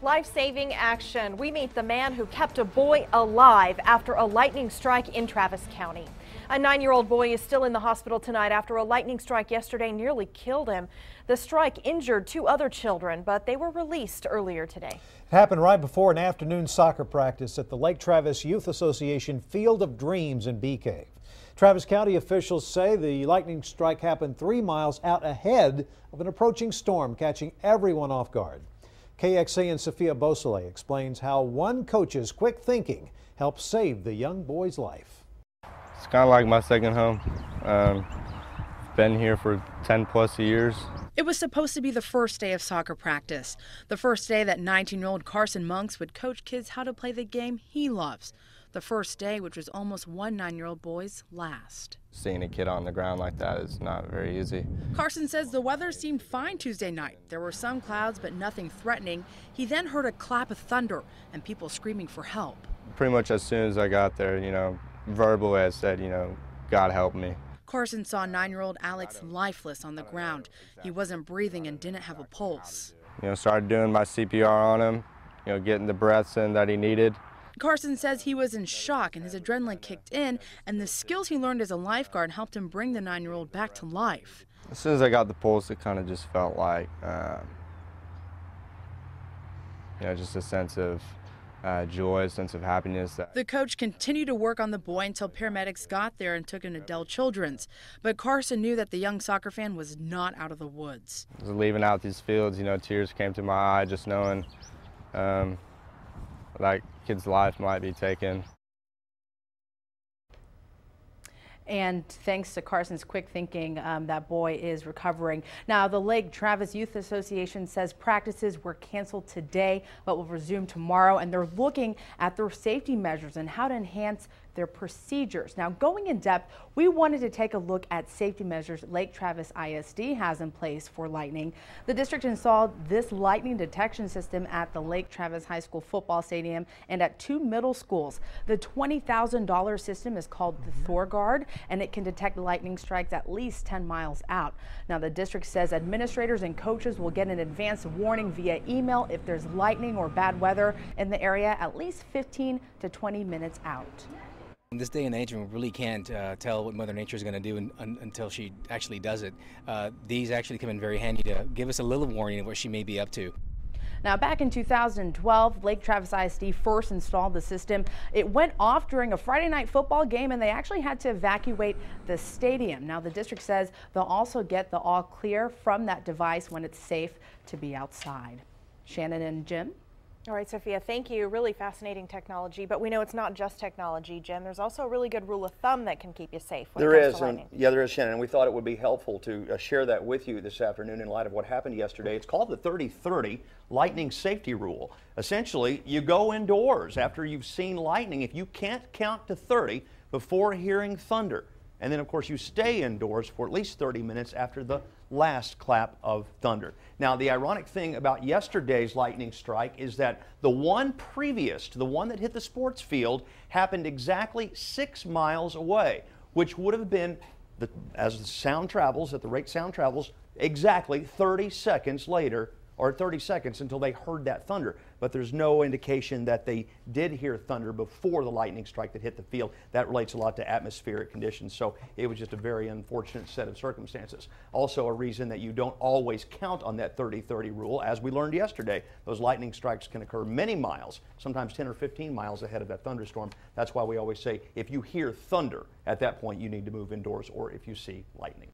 Life-saving action. We meet the man who kept a boy alive after a lightning strike in Travis County. A 9-year-old boy is still in the hospital tonight after a lightning strike yesterday nearly killed him. The strike injured 2 other children, but they were released earlier today. It happened right before an afternoon soccer practice at the Lake Travis Youth Association Field of Dreams in Bee Cave. Travis County officials say the lightning strike happened 3 miles out ahead of an approaching storm, catching everyone off guard. KXAN's Sophia Beausoleil explains how one coach's quick thinking helped save the young boy's life. It's kind of like my second home. Been here for 10+ years. It was supposed to be the first day of soccer practice, the first day that 19-year-old Carson Monks would coach kids how to play the game he loves. The first day, which was almost one 9-year-old boy's last. Seeing a kid on the ground like that is not very easy. Carson says the weather seemed fine Tuesday night. There were some clouds, but nothing threatening. He then heard a clap of thunder and people screaming for help. Pretty much as soon as I got there, verbally I said, God help me. Carson saw 9-year-old Alex lifeless on the ground. He wasn't breathing and didn't have a pulse. Started doing my CPR on him, getting the breaths in that he needed. Carson says he was in shock and his adrenaline kicked in, and the skills he learned as a lifeguard helped him bring the 9-year-old back to life. As soon as I got the pulse, it kind of just felt like, just a sense of joy, a sense of happiness. The coach continued to work on the boy until paramedics got there and took him to Dell Children's. But Carson knew that the young soccer fan was not out of the woods. Leaving out these fields, tears came to my eye just knowing that kid's life might be taken. And thanks to Carson's quick thinking, that boy is recovering. Now, the Lake Travis Youth Association says practices were canceled today, but will resume tomorrow. And they're looking at their safety measures and how to enhance their procedures. Now, going in depth, we wanted to take a look at safety measures Lake Travis ISD has in place for lightning. The district installed this lightning detection system at the Lake Travis High School football stadium and at 2 middle schools. The $20,000 system is called the ThorGuard, and it can detect lightning strikes at least 10 miles out. Now, the district says administrators and coaches will get an advance warning via email if there's lightning or bad weather in the area at least 15 to 20 minutes out. In this day and age, we really can't tell what Mother Nature is going to do until she actually does it. These actually come in very handy to give us a little warning of what she may be up to. Now, back in 2012, Lake Travis ISD first installed the system. It went off during a Friday night football game, and they actually had to evacuate the stadium. Now, the district says they'll also get the all clear from that device when it's safe to be outside. Shannon and Jim. All right, Sophia, thank you. Really fascinating technology, but we know it's not just technology, Jim. There's also a really good rule of thumb that can keep you safe when it comes to lightning. There is, Shannon. We thought it would be helpful to share that with you this afternoon in light of what happened yesterday. It's called the 30-30 lightning safety rule. Essentially, you go indoors after you've seen lightning if you can't count to 30 before hearing thunder. And then, of course, you stay indoors for at least 30 minutes after the last clap of thunder. Now, the ironic thing about yesterday's lightning strike is that the one previous to the one that hit the sports field happened exactly 6 miles away, which would have been, as the sound travels, at the rate sound travels, exactly 30 seconds later, or 30 seconds until they heard that thunder. But there's no indication that they did hear thunder before the lightning strike that hit the field. That relates a lot to atmospheric conditions, so it was just a very unfortunate set of circumstances. Also a reason that you don't always count on that 30-30 rule. As we learned yesterday, those lightning strikes can occur many miles, sometimes 10 or 15 miles ahead of that thunderstorm. That's why we always say if you hear thunder, at that point you need to move indoors, or if you see lightning.